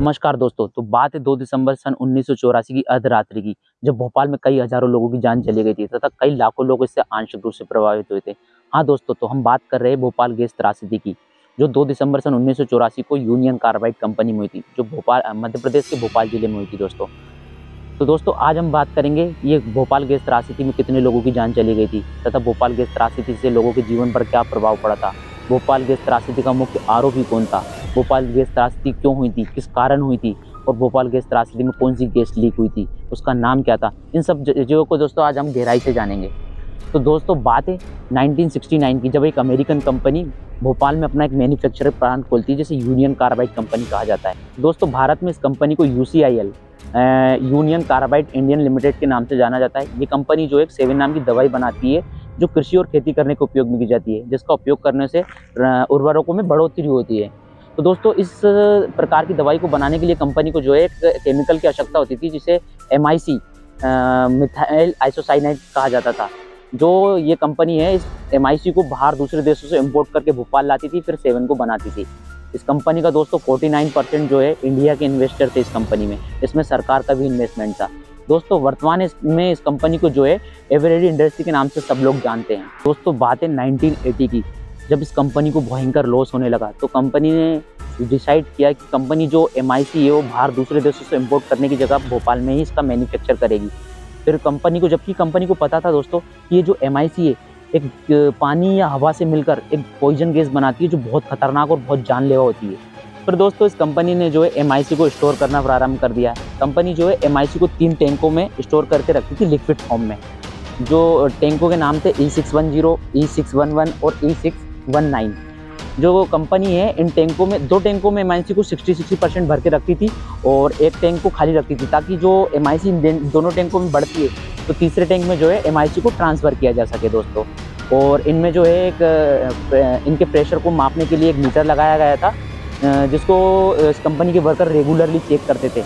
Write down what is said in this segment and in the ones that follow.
नमस्कार दोस्तों। तो बात है 2 दिसंबर सन 1984 की अर्धरात्रि की, जब भोपाल में कई हजारों लोगों की जान चली गई थी तथा कई लाखों लोग इससे आंशिक रूप से प्रभावित हुए थे। हाँ दोस्तों, तो हम बात कर रहे हैं भोपाल गैस त्रासदी की, जो 2 दिसंबर सन 1984 को यूनियन कार्बाइड कंपनी में हुई थी, जो भोपाल मध्य प्रदेश के भोपाल जिले में हुई थी दोस्तों। तो दोस्तों आज हम बात करेंगे ये भोपाल गैस त्रासदी में कितने लोगों की जान चली गई थी तथा भोपाल गैस त्रासदी से लोगों के जीवन पर क्या प्रभाव पड़ा था। भोपाल गैस त्रासदी का मुख्य आरोपी कौन था, भोपाल गैस त्रासदी क्यों हुई थी, किस कारण हुई थी और भोपाल गैस त्रासदी में कौन सी गैस लीक हुई थी, उसका नाम क्या था। इन सब चीज़ों को दोस्तों आज हम गहराई से जानेंगे। तो दोस्तों बात है 1969 की, जब एक अमेरिकन कंपनी भोपाल में अपना एक मैन्युफैक्चरिंग प्लांट खोलती है जिसे यूनियन कार्बाइड कंपनी कहा जाता है। दोस्तों भारत में इस कंपनी को UCIL union carbide Indian limited के नाम से जाना जाता है। ये कंपनी जो एक 7 नाम की दवाई बनाती है जो कृषि और खेती करने के उपयोग में की जाती है, जिसका उपयोग करने से उर्वरकों में बढ़ोतरी होती है। तो दोस्तों इस प्रकार की दवाई को बनाने के लिए कंपनी को जो है एक केमिकल की आवश्यकता होती थी जिसे MIC मिथाइल आइसोसाइनाइड कहा जाता था। जो ये कंपनी है इस MIC को बाहर दूसरे देशों से इंपोर्ट करके भोपाल लाती थी, फिर 7 को बनाती थी। इस कंपनी का दोस्तों 49% जो है इंडिया के इन्वेस्टर थे इस कंपनी में, इसमें सरकार का भी इन्वेस्टमेंट था। दोस्तों वर्तमान में इस कंपनी को जो है एवरेडी इंडस्ट्री के नाम से सब लोग जानते हैं। दोस्तों बात है 1980 की, जब इस कंपनी को भयंकर लॉस होने लगा तो कंपनी ने डिसाइड किया कि कंपनी जो MIC है वो बाहर दूसरे देशों से इंपोर्ट करने की जगह भोपाल में ही इसका मैन्युफैक्चर करेगी। फिर कंपनी को, जबकि कंपनी को पता था दोस्तों कि ये जो MIC है एक पानी या हवा से मिलकर एक पॉइजन गैस बनाती है जो बहुत खतरनाक और बहुत जानलेवा होती है। फिर दोस्तों इस कंपनी ने जो है MIC को स्टोर करना प्रारंभ कर दिया। कंपनी जो है MIC को 3 टैंकों में स्टोर करके रखती थी लिक्विड फॉर्म में, जो टैंकों के नाम थे E610, E611 और E619। जो कंपनी है इन टैंकों में 2 टैंकों में MIC को 60% भर के रखती थी और एक टैंक को खाली रखती थी, ताकि जो MIC दोनों टैंकों में बढ़ती है तो तीसरे टैंक में जो है MIC को ट्रांसफ़र किया जा सके दोस्तों। और इनमें जो है एक इनके प्रेशर को मापने के लिए एक मीटर लगाया गया था, जिसको इस कंपनी के वर्कर रेगुलरली चेक करते थे।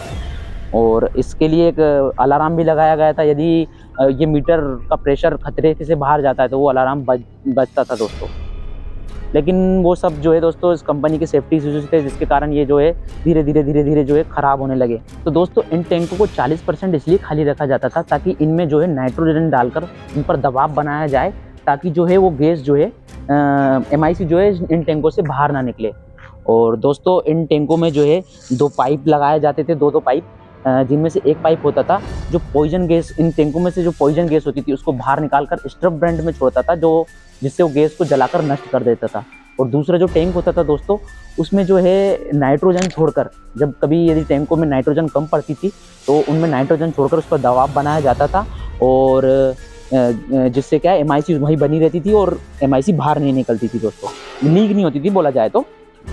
और इसके लिए एक अलार्म भी लगाया गया था, यदि ये मीटर का प्रेशर खतरे से बाहर जाता है तो वो अलार्म बजता था दोस्तों। लेकिन वो सब जो है दोस्तों इस कंपनी के सेफ्टी इश्यूज थे, जिसके कारण ये जो है धीरे धीरे जो है ख़राब होने लगे। तो दोस्तों इन टैंकों को 40% इसलिए खाली रखा जाता था ताकि इनमें जो है नाइट्रोजन डालकर इन पर दबाव बनाया जाए, ताकि जो है वो गैस जो है MIC जो है इन टैंकों से बाहर ना निकले। और दोस्तों इन टैंकों में जो है 2 पाइप लगाए जाते थे, 2 पाइप, जिनमें से एक पाइप होता था जो पॉइजन गैस, इन टैंकों में से जो पॉइजन गैस होती थी उसको बाहर निकालकर स्ट्रप ब्रेंड में छोड़ता था, जो जिससे वो गैस को जलाकर नष्ट कर देता था। और दूसरा जो टैंक होता था दोस्तों उसमें जो है नाइट्रोजन छोड़कर, जब कभी यदि टैंकों में नाइट्रोजन कम पड़ती थी तो उनमें नाइट्रोजन छोड़कर उस पर दबाव बनाया जाता था, और जिससे क्या है MIC वहीं बनी रहती थी और MIC बाहर नहीं निकलती थी दोस्तों, लीक नहीं होती थी बोला जाए तो।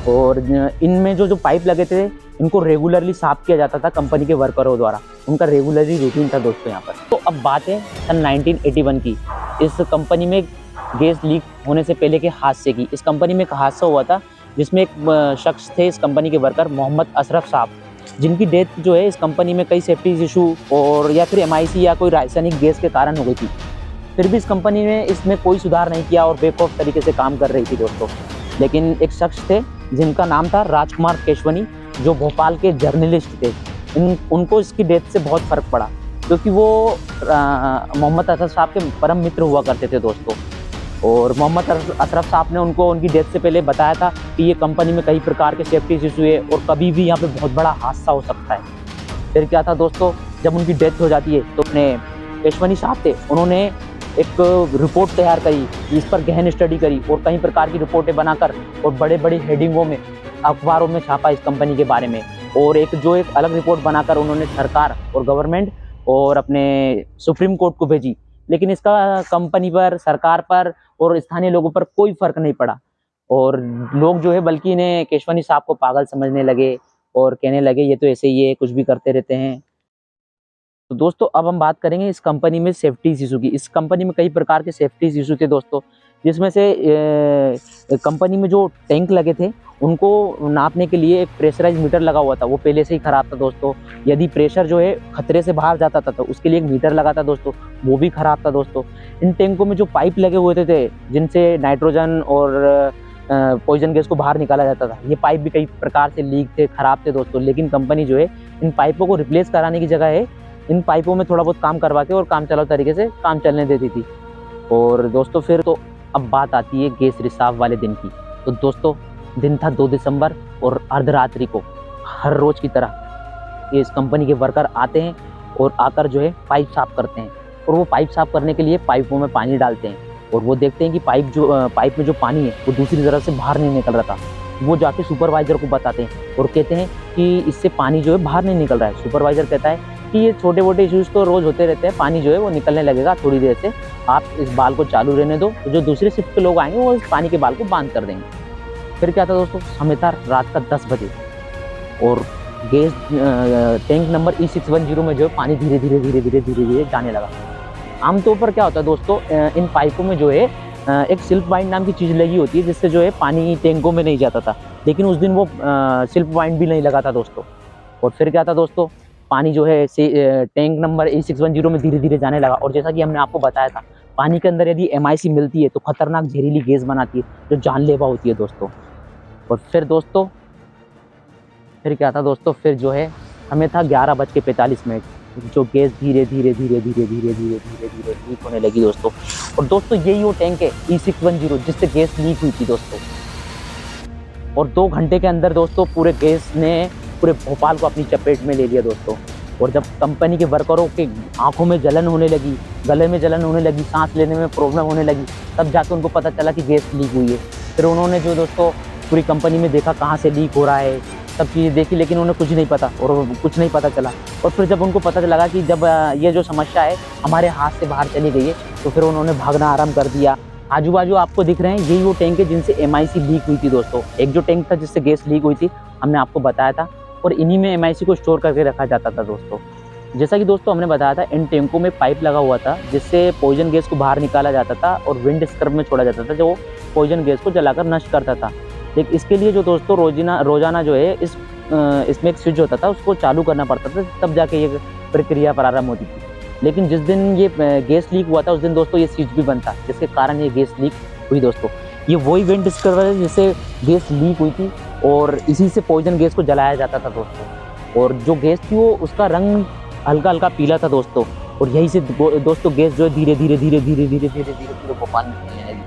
और इनमें जो पाइप लगे थे इनको रेगुलरली साफ किया जाता था कंपनी के वर्करों द्वारा, उनका रेगुलरली रूटीन था दोस्तों यहाँ पर। तो अब बात है सन 1981 की, इस कंपनी में गैस लीक होने से पहले के हादसे की। इस कंपनी में एक हादसा हुआ था जिसमें एक शख्स थे इस कंपनी के वर्कर मोहम्मद अशरफ साहब, जिनकी डेथ जो है इस कंपनी में कई सेफ्टी इशू और या फिर MIC या कोई रासायनिक गैस के कारण हो गई थी। फिर भी इस कंपनी ने इसमें कोई सुधार नहीं किया और बेखौफ तरीके से काम कर रही थी दोस्तों। लेकिन एक शख्स थे जिनका नाम था राजकुमार केशवनी, जो भोपाल के जर्नलिस्ट थे। उनको इसकी डेथ से बहुत फ़र्क पड़ा, क्योंकि वो मोहम्मद अशरफ साहब के परम मित्र हुआ करते थे दोस्तों। और मोहम्मद अशरफ साहब ने उनको उनकी डेथ से पहले बताया था कि ये कंपनी में कई प्रकार के सेफ्टी इशू है और कभी भी यहाँ पे बहुत बड़ा हादसा हो सकता है। फिर क्या था दोस्तों, जब उनकी डेथ हो जाती है तो अपने केशवनी साहब थे, उन्होंने एक रिपोर्ट तैयार करी, इस पर गहन स्टडी करी और कई प्रकार की रिपोर्टें बनाकर और बड़े बड़े हेडिंगों में अखबारों में छापा इस कंपनी के बारे में। और एक अलग रिपोर्ट बनाकर उन्होंने सरकार और गवर्नमेंट और अपने सुप्रीम कोर्ट को भेजी। लेकिन इसका कंपनी पर, सरकार पर और स्थानीय लोगों पर कोई फर्क नहीं पड़ा, और लोग जो है बल्कि इन्हें केशवनी साहब को पागल समझने लगे और कहने लगे ये तो ऐसे ही है, कुछ भी करते रहते हैं। तो दोस्तों अब हम बात करेंगे इस कंपनी में सेफ्टी इशू की। इस कंपनी में कई प्रकार के सेफ्टी इशू थे दोस्तों। जिसमें से कंपनी में जो टैंक लगे थे उनको नापने के लिए एक प्रेशराइज मीटर लगा हुआ था, वो पहले से ही खराब था दोस्तों। यदि प्रेशर जो है खतरे से बाहर जाता था तो उसके लिए एक मीटर लगा था दोस्तों, वो भी खराब था दोस्तों। इन टैंकों में जो पाइप लगे हुए थे जिनसे नाइट्रोजन और पॉइजन गैस को बाहर निकाला जाता था, ये पाइप भी कई प्रकार से लीक थे, खराब थे दोस्तों। लेकिन कंपनी जो है इन पाइपों को रिप्लेस कराने की जगह है इन पाइपों में थोड़ा बहुत काम करवा के और काम चलाऊ तरीके से काम चलने देती थी। और दोस्तों फिर तो अब बात आती है गैस रिसाव वाले दिन की। तो दोस्तों दिन था 2 दिसंबर और अर्धरात्रि को हर रोज की तरह इस कंपनी के वर्कर आते हैं और आकर जो है पाइप साफ करते हैं। और वो पाइप साफ करने के लिए पाइपों में पानी डालते हैं और वो देखते हैं कि पाइप में जो पानी है वो दूसरी तरफ से बाहर नहीं निकल रहा था। वो जाके सुपरवाइजर को बताते हैं और कहते हैं कि इससे पानी जो है बाहर नहीं निकल रहा है। सुपरवाइजर कहता है कि ये छोटे मोटे इश्यूज तो रोज होते रहते हैं, पानी जो है वो निकलने लगेगा थोड़ी देर से, आप इस बाल को चालू रहने दो, तो जो दूसरे शिफ्ट के लोग आएंगे वो इस पानी के बाल को बंद कर देंगे। फिर क्या था दोस्तों, समय था रात का 10 बजे और गैस टैंक नंबर E610 में जो है पानी धीरे धीरे जाने लगा। आमतौर पर क्या होता है दोस्तों, इन पाइपों में जो है एक सिल्फ वाइंड नाम की चीज़ लगी होती है जिससे जो है पानी टैंकों में नहीं जाता था, लेकिन उस दिन वो सिल्फ वाइंड भी नहीं लगा था दोस्तों। और फिर क्या था दोस्तों, पानी जो है टैंक नंबर E610 में धीरे धीरे जाने लगा। और जैसा कि हमने आपको बताया था, पानी के अंदर यदि MIC मिलती है तो खतरनाक जहरीली गैस बनाती है जो जानलेवा होती है दोस्तों। और फिर दोस्तों फिर क्या था दोस्तों, फिर जो है हमें था 11:45, जो गैस धीरे धीरे लीक होने लगी दोस्तों। और दोस्तों यही वो टैंक है E610 जिससे गैस लीक हुई थी दोस्तों। और 2 घंटे के अंदर दोस्तों पूरे गैस ने पूरे भोपाल को अपनी चपेट में ले लिया दोस्तों। और जब कंपनी के वर्करों के आंखों में जलन होने लगी, गले में जलन होने लगी, सांस लेने में प्रॉब्लम होने लगी, तब जाकर उनको पता चला कि गैस लीक हुई है। फिर उन्होंने जो दोस्तों पूरी कंपनी में देखा कहाँ से लीक हो रहा है, सब चीज़ें देखी, लेकिन उन्हें कुछ नहीं पता और कुछ नहीं पता चला। और फिर जब उनको पता लगा कि जब ये जो समस्या है हमारे हाथ से बाहर चली गई है, तो फिर उन्होंने भागना आरम्भ कर दिया। आजू बाजू आपको दिख रहे हैं यही वो टैंक है जिनसे MIC लीक हुई थी दोस्तों। एक जो टैंक था जिससे गैस लीक हुई थी हमने आपको बताया था, और इन्हीं में MIC को स्टोर करके रखा जाता था दोस्तों। जैसा कि दोस्तों हमने बताया था, इन टैंकों में पाइप लगा हुआ था जिससे पॉइजन गैस को बाहर निकाला जाता था और विंड स्क्रब में छोड़ा जाता था जो पॉइजन गैस को जलाकर नष्ट करता था। लेकिन इसके लिए जो दोस्तों रोजाना जो है इसमें एक स्विच होता था, उसको चालू करना पड़ता था, तब जाके ये प्रक्रिया प्रारंभ होती थी। लेकिन जिस दिन ये गैस लीक हुआ था उस दिन दोस्तों ये स्विच भी बंद था, जिसके कारण ये गैस लीक हुई दोस्तों। ये वही विंड स्क्रबर है जिससे गैस लीक हुई थी और इसी से पॉइजन गैस को जलाया जाता था दोस्तों। और जो गैस थी वो उसका रंग हल्का हल्का पीला था दोस्तों। और यही से दोस्तों गैस जो है धीरे धीरे भोपाल में फैलने लगी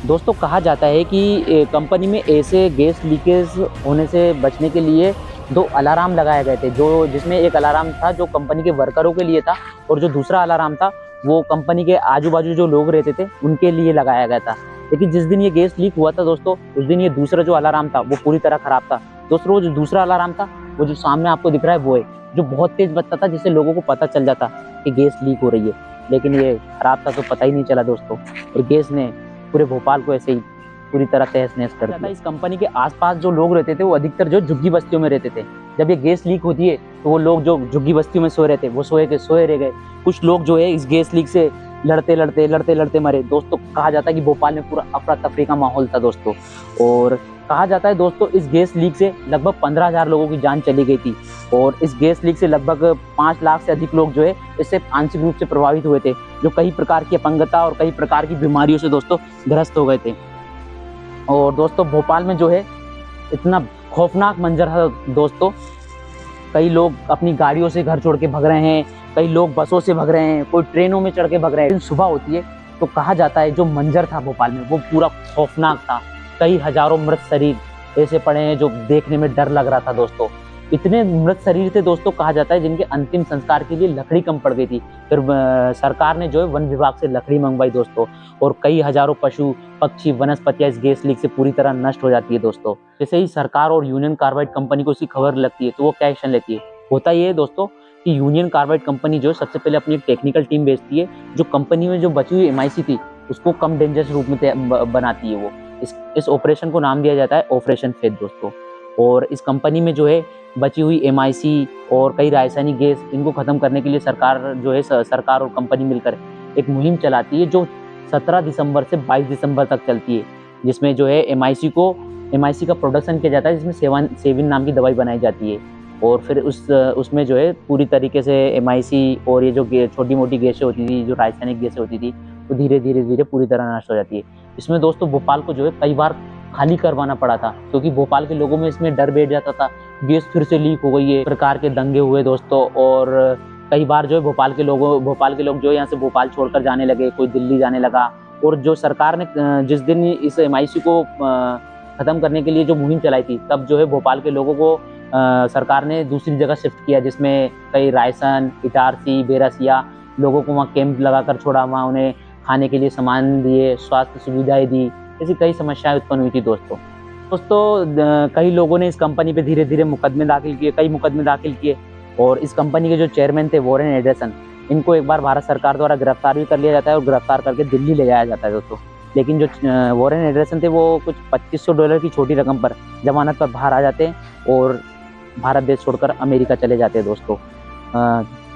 दोस्तों। कहा जाता है कि कंपनी में ऐसे गैस लीकेज होने से बचने के लिए 2 अलार्म लगाए गए थे, जिसमें एक अलार्म था जो कंपनी के वर्करों के लिए था और जो दूसरा अलार्म था वो कंपनी के आजू बाजू जो लोग रहते थे उनके लिए लगाया गया था। लेकिन जिस दिन ये गैस लीक हुआ था दोस्तों, उस दिन ये दूसरा जो अलार्म था वो पूरी तरह खराब था दोस्तों। वो जो दूसरा अलार्म था वो जो सामने आपको दिख रहा है वो है, जो बहुत तेज बजता था जिससे लोगों को पता चल जाता कि गैस लीक हो रही है। लेकिन ये खराब था तो पता ही नहीं चला दोस्तों, और गैस ने पूरे भोपाल को ऐसे ही पूरी तरह तहस-नहस कर दिया। इस कंपनी के आसपास जो लोग रहते थे वो अधिकतर जो झुग्गी बस्तियों में रहते थे। जब ये गैस लीक होती है तो वो लोग जो झुग्गी बस्तियों में सोए रहते वो सोए रह गए। कुछ लोग जो है इस गैस लीक से लड़ते मरे दोस्तों। कहा जाता है कि भोपाल में पूरा अफरा तफरी का माहौल था दोस्तों। और कहा जाता है दोस्तों इस गैस लीक से लगभग 15,000 लोगों की जान चली गई थी। और इस गैस लीक से लगभग 5 लाख से अधिक लोग जो है इससे आंशिक रूप से प्रभावित हुए थे, जो कई प्रकार की अपंगता और कई प्रकार की बीमारियों से दोस्तों ग्रस्त हो गए थे। और दोस्तों भोपाल में जो है इतना खौफनाक मंजर है दोस्तों, कई लोग अपनी गाड़ियों से घर छोड़ के भाग रहे हैं, कई लोग बसों से भाग रहे हैं, कोई ट्रेनों में चढ़ के भाग रहे हैं। सुबह होती है तो कहा जाता है जो मंजर था भोपाल में वो पूरा खौफनाक था। कई हजारों मृत शरीर ऐसे पड़े हैं जो देखने में डर लग रहा था दोस्तों। इतने मृत शरीर थे दोस्तों, कहा जाता है जिनके अंतिम संस्कार के लिए लकड़ी कम पड़ गई थी। फिर सरकार ने जो है वन विभाग से लकड़ी मंगवाई दोस्तों, और कई हजारों पशु पक्षी वनस्पतियां इस गैस लीक से पूरी तरह नष्ट हो जाती है दोस्तों। जैसे ही सरकार और यूनियन कार्बाइड कंपनी को इसकी खबर लगती है तो वो क्या एक्शन लेती है। होता ये है दोस्तों कि यूनियन कार्बाइड कंपनी जो सबसे पहले अपनी एक टेक्निकल टीम भेजती है, जो कंपनी में जो बची हुई MIC थी उसको कम डेंजरस रूप में बनाती है। वो इस ऑपरेशन को नाम दिया जाता है ऑपरेशन फेथ दोस्तों। और इस कंपनी में जो है बची हुई MIC और कई रासायनिक गैस इनको खत्म करने के लिए सरकार जो है सरकार और कंपनी मिलकर एक मुहिम चलाती है, जो 17 दिसंबर से 22 दिसंबर तक चलती है, जिसमें जो है एमआईसी का प्रोडक्शन किया जाता है, जिसमें सेविन नाम की दवाई बनाई जाती है। और फिर उसमें जो है पूरी तरीके से एमआईसी और ये जो छोटी मोटी गैसें होती थी, जो रासायनिक गैसें होती थी, वो धीरे धीरे पूरी तरह नष्ट हो जाती है। इसमें दोस्तों भोपाल को जो है कई बार खाली करवाना पड़ा था, क्योंकि भोपाल के लोगों में इसमें डर बैठ जाता था, गैस फिर से लीक हो गई है। प्रकार के दंगे हुए दोस्तों, और कई बार जो है भोपाल के लोग जो है यहाँ से भोपाल छोड़कर जाने लगे, कोई दिल्ली जाने लगा। और जो सरकार ने जिस दिन इस एमआईसी को खत्म करने के लिए जो मुहिम चलाई थी, तब जो है भोपाल के लोगों को सरकार ने दूसरी जगह शिफ्ट किया, जिसमें कई रायसन, इटारसी, बेरसिया लोगों को वहाँ कैंप लगाकर छोड़ा, वहाँ उन्हें खाने के लिए सामान दिए, स्वास्थ्य सुविधाएं दी। ऐसी कई समस्याएं उत्पन्न हुई थी दोस्तों। कई लोगों ने इस कंपनी पे धीरे धीरे कई मुकदमे दाखिल किए। और इस कंपनी के जो चेयरमैन थे वॉरेन एंडरसन, इनको एक बार भारत सरकार द्वारा गिरफ्तार भी कर लिया जाता है और गिरफ्तार करके दिल्ली ले जाया जाता है दोस्तों। लेकिन जो वॉरेन एंडरसन थे, वो कुछ $2500 की छोटी रकम पर जमानत पर बाहर आ जाते हैं और भारत देश छोड़कर अमेरिका चले जाते हैं दोस्तों।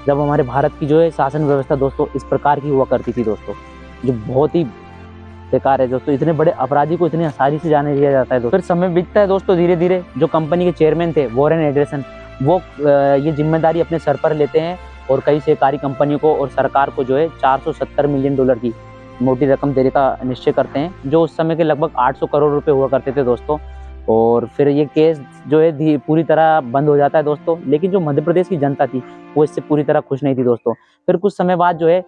जब हमारे भारत की जो है शासन व्यवस्था दोस्तों इस प्रकार की हुआ करती थी दोस्तों, जो बहुत ही बेकार है दोस्तों। इतने बड़े अपराधी को इतनी आसानी से जाने दिया जाता है दोस्तों। फिर समय बीतता है दोस्तों, धीरे धीरे जो कंपनी के चेयरमैन थे वॉरेन एंडरसन, वो ये जिम्मेदारी अपने सर पर लेते हैं और कई सहकारी कंपनियों को और सरकार को जो है $470 मिलियन की मोटी रकम देने का निश्चय करते हैं, जो उस समय के लगभग 800 करोड़ रुपए हुआ करते थे दोस्तों। और फिर ये केस जो है पूरी तरह बंद हो जाता है दोस्तों। लेकिन जो मध्य प्रदेश की जनता थी, वो इससे पूरी तरह खुश नहीं थी दोस्तों। फिर कुछ समय बाद जो है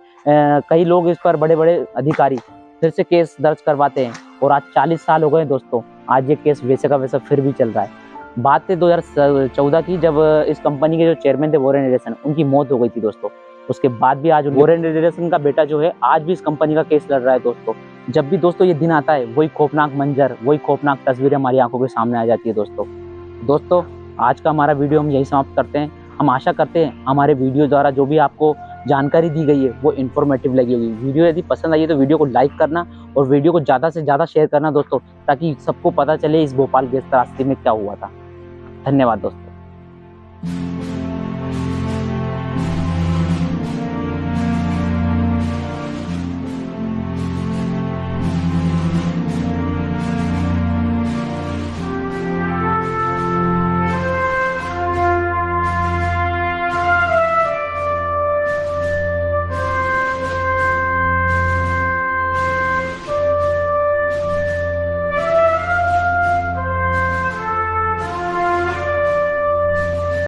कई लोग इस पर, बड़े बड़े अधिकारी फिर से केस दर्ज करवाते हैं और आज 40 साल हो गए दोस्तों। आज ये केस वैसे का वैसा फिर भी चल रहा है। बात है 2014 की, जब इस कंपनी के जो चेयरमैन थे वॉरेन एंडरसन, उनकी मौत हो गई थी दोस्तों। उसके बाद भी आज वॉरेन एंडरसन का बेटा जो है आज भी इस कंपनी का केस लड़ रहा है दोस्तों। जब भी दोस्तों ये दिन आता है, वही खौफनाक मंजर, वही खौफनाक तस्वीरें हमारी आंखों के सामने आ जाती है दोस्तों। आज का हमारा वीडियो हम यही समाप्त करते हैं। हम आशा करते हैं हमारे वीडियो द्वारा जो भी आपको जानकारी दी गई है वो इन्फॉर्मेटिव लगी होगी। वीडियो यदि पसंद आई है तो वीडियो को लाइक करना और वीडियो को ज़्यादा से ज़्यादा शेयर करना दोस्तों, ताकि सबको पता चले इस भोपाल गैस त्रासदी में क्या हुआ था। धन्यवाद दोस्तों।